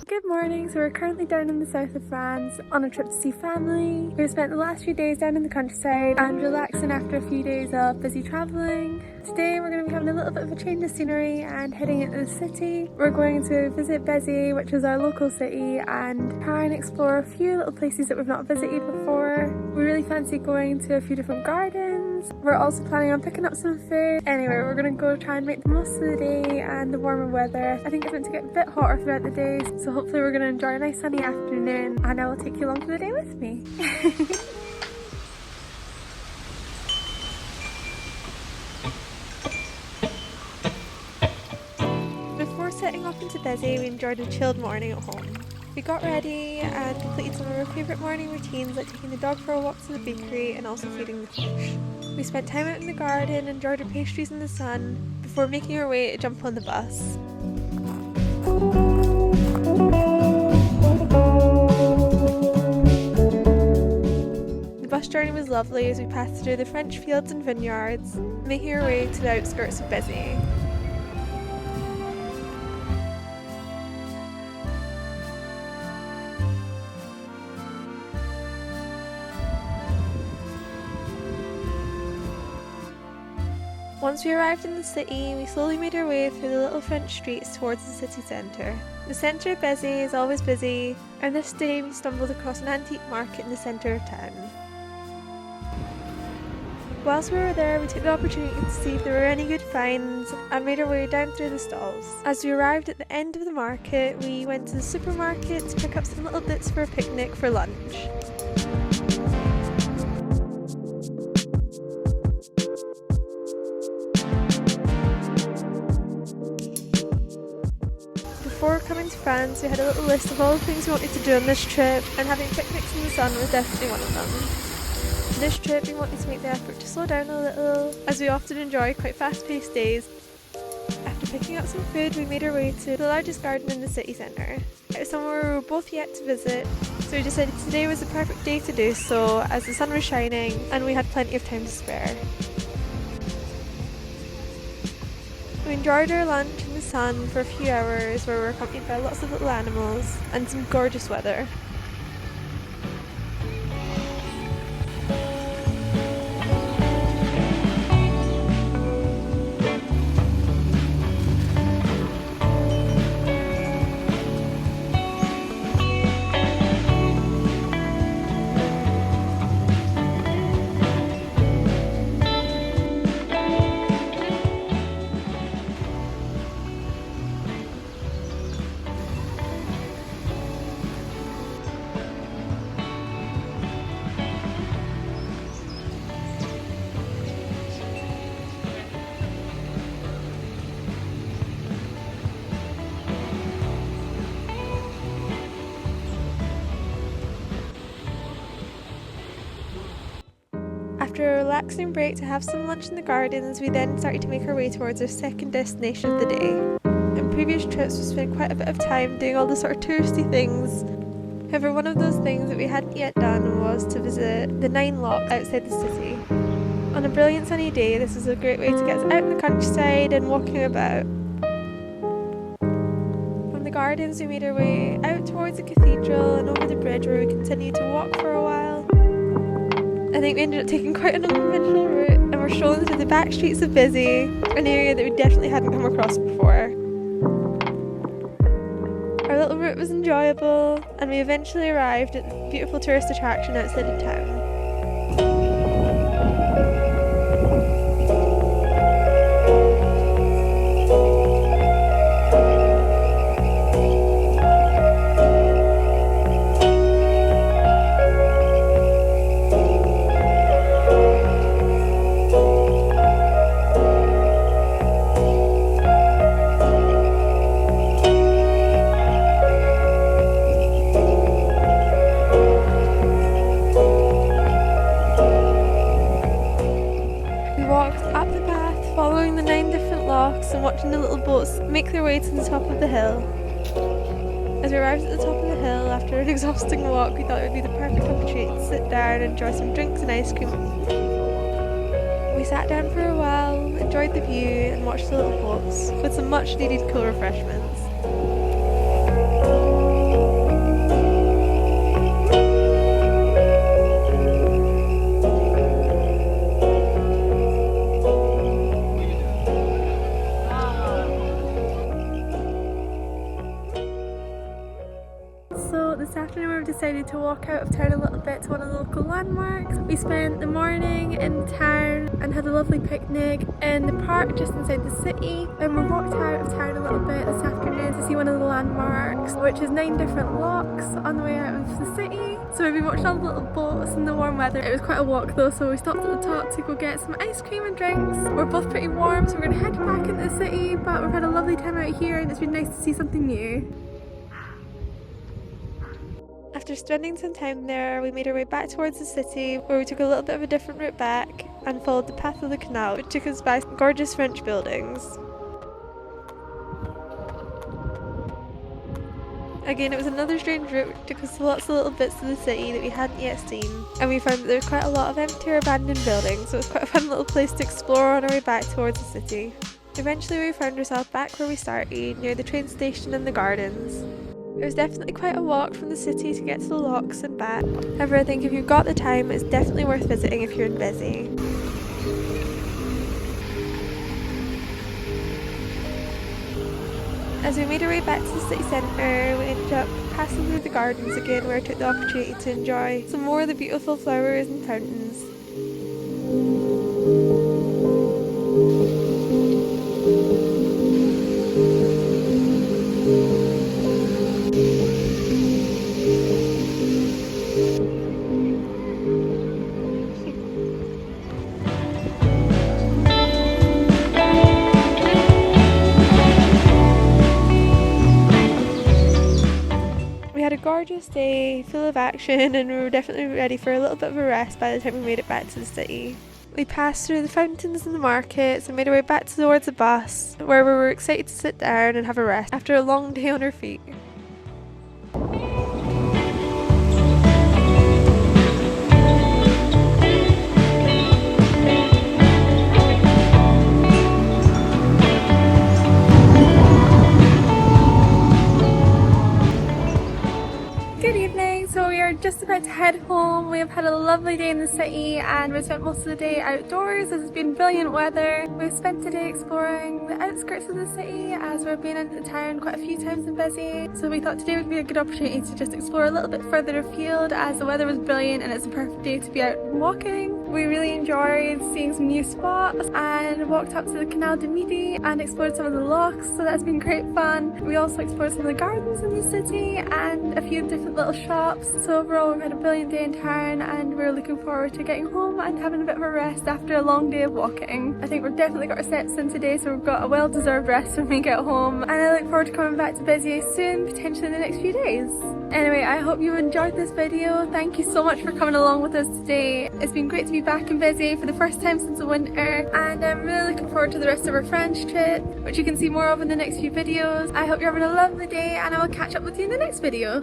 Good morning, so we're currently down in the south of France on a trip to see family. We've spent the last few days down in the countryside and relaxing after a few days of busy travelling. Today we're going to be having a little bit of a change of scenery and heading into the city. We're going to visit Beziers, which is our local city, and try and explore a few little places that we've not visited before. We really fancy going to a few different gardens. We're also planning on picking up some food. Anyway, we're going to go try and make the most of the day and the warmer weather. I think it's going to get a bit hotter throughout the day, so hopefully we're going to enjoy a nice sunny afternoon, and I will take you along for the day with me. Before setting off into Béziers, we enjoyed a chilled morning at home. We got ready and completed some of our favourite morning routines, like taking the dog for a walk to the bakery and also feeding the fish. We spent time out in the garden, enjoyed our pastries in the sun, before making our way to jump on the bus. The bus journey was lovely as we passed through the French fields and vineyards, making our way to the outskirts of Béziers. Once we arrived in the city, we slowly made our way through the little French streets towards the city centre. The centre of Béziers is always busy, and this day we stumbled across an antique market in the centre of town. Whilst we were there, we took the opportunity to see if there were any good finds and made our way down through the stalls. As we arrived at the end of the market, we went to the supermarket to pick up some little bits for a picnic for lunch. Before coming to France, we had a little list of all the things we wanted to do on this trip, and having picnics in the sun was definitely one of them. This trip we wanted to make the effort to slow down a little, as we often enjoy quite fast-paced days. After picking up some food, we made our way to the largest garden in the city centre. It was somewhere we were both yet to visit, so we decided today was the perfect day to do so, as the sun was shining and we had plenty of time to spare. We enjoyed our lunch in the sun for a few hours, where we were accompanied by lots of little animals and some gorgeous weather. After a relaxing break to have some lunch in the gardens, we then started to make our way towards our second destination of the day. In previous trips, we spent quite a bit of time doing all the sort of touristy things. However, one of those things that we hadn't yet done was to visit the 9 Lock outside the city. On a brilliant sunny day, this is a great way to get us out in the countryside and walking about. From the gardens, we made our way out towards the cathedral and over the bridge, where we continued to walk for a while. I think we ended up taking quite an unconventional route, and we're strolling through the back streets of Béziers, an area that we definitely hadn't come across before. Our little route was enjoyable, and we eventually arrived at the beautiful tourist attraction outside of town. the top of the hill. As we arrived at the top of the hill after an exhausting walk, we thought it would be the perfect opportunity to sit down and enjoy some drinks and ice cream. We sat down for a while, enjoyed the view and watched the little boats with some much needed cool refreshments. So this afternoon we've decided to walk out of town a little bit to one of the local landmarks. We spent the morning in town and had a lovely picnic in the park just inside the city, and we walked out of town a little bit this afternoon to see one of the landmarks, which is 9 different locks on the way out of the city. So we've been watching all the little boats in the warm weather. It was quite a walk though, so we stopped at the top to go get some ice cream and drinks. We're both pretty warm, so we're going to head back into the city, but we've had a lovely time out here and it's been nice to see something new. After spending some time there, we made our way back towards the city, where we took a little bit of a different route back and followed the path of the canal, which took us by gorgeous French buildings. Again, it was another strange route which took us to lots of little bits of the city that we hadn't yet seen, and we found that there was quite a lot of empty or abandoned buildings, so it was quite a fun little place to explore on our way back towards the city. Eventually we found ourselves back where we started, near the train station and the gardens. It was definitely quite a walk from the city to get to the locks and back. However, I think if you've got the time, it's definitely worth visiting if you're in Béziers. As we made our way back to the city centre, we ended up passing through the gardens again, where I took the opportunity to enjoy some more of the beautiful flowers and fountains. We had a gorgeous day, full of action, and we were definitely ready for a little bit of a rest by the time we made it back to the city. We passed through the fountains and the markets and made our way back towards the bus, where we were excited to sit down and have a rest after a long day on our feet. So we are just about to head home. We have had a lovely day in the city and we spent most of the day outdoors. This has been brilliant weather. We've spent today exploring the outskirts of the city, as we've been into the town quite a few times in Beziers. So we thought today would be a good opportunity to just explore a little bit further afield, as the weather was brilliant and it's a perfect day to be out walking. We really enjoyed seeing some new spots and walked up to the Canal de Midi and explored some of the locks, so that's been great fun. We also explored some of the gardens in the city and a few different little shops. So overall we've had a brilliant day in town and we're looking forward to getting home and having a bit of a rest after a long day of walking. I think we've definitely got our steps in today, so we've got a well-deserved rest when we get home, and I look forward to coming back to Beziers soon, potentially in the next few days. Anyway, I hope you enjoyed this video. Thank you so much for coming along with us today. It's been great to be back in Béziers for the first time since the winter, and I'm really looking forward to the rest of our French trip, which you can see more of in the next few videos. I hope you're having a lovely day and I will catch up with you in the next video.